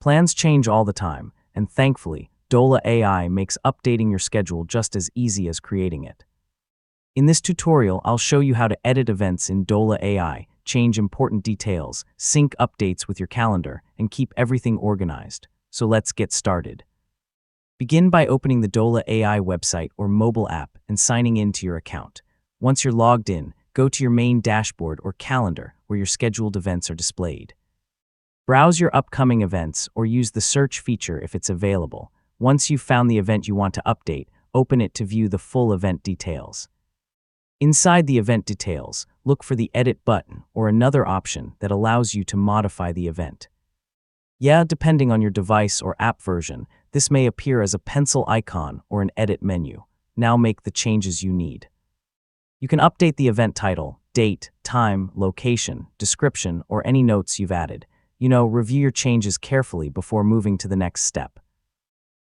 Plans change all the time, and thankfully, Dola AI makes updating your schedule just as easy as creating it. In this tutorial, I'll show you how to edit events in Dola AI, change important details, sync updates with your calendar, and keep everything organized. So let's get started. Begin by opening the Dola AI website or mobile app and signing in to your account. Once you're logged in, go to your main dashboard or calendar where your scheduled events are displayed. Browse your upcoming events or use the search feature if it's available. Once you've found the event you want to update, open it to view the full event details. Inside the event details, look for the Edit button or another option that allows you to modify the event. Depending on your device or app version, this may appear as a pencil icon or an edit menu. Now make the changes you need. You can update the event title, date, time, location, description, or any notes you've added. Review your changes carefully before moving to the next step.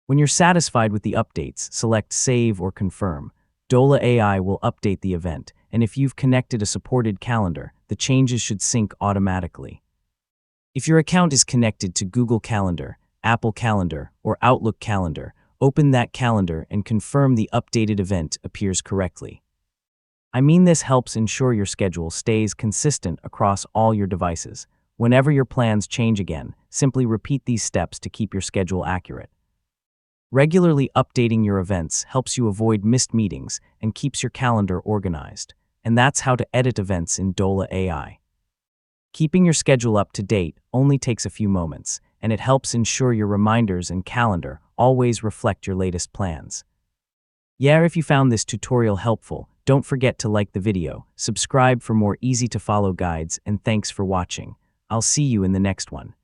When you're satisfied with the updates, select Save or Confirm. Dola AI will update the event, and if you've connected a supported calendar, the changes should sync automatically. If your account is connected to Google Calendar, Apple Calendar, or Outlook Calendar, open that calendar and confirm the updated event appears correctly. This helps ensure your schedule stays consistent across all your devices. Whenever your plans change again, simply repeat these steps to keep your schedule accurate. Regularly updating your events helps you avoid missed meetings and keeps your calendar organized. And that's how to edit events in Dola AI. Keeping your schedule up to date only takes a few moments, and it helps ensure your reminders and calendar always reflect your latest plans. If you found this tutorial helpful, don't forget to like the video, subscribe for more easy-to-follow guides, and thanks for watching. I'll see you in the next one.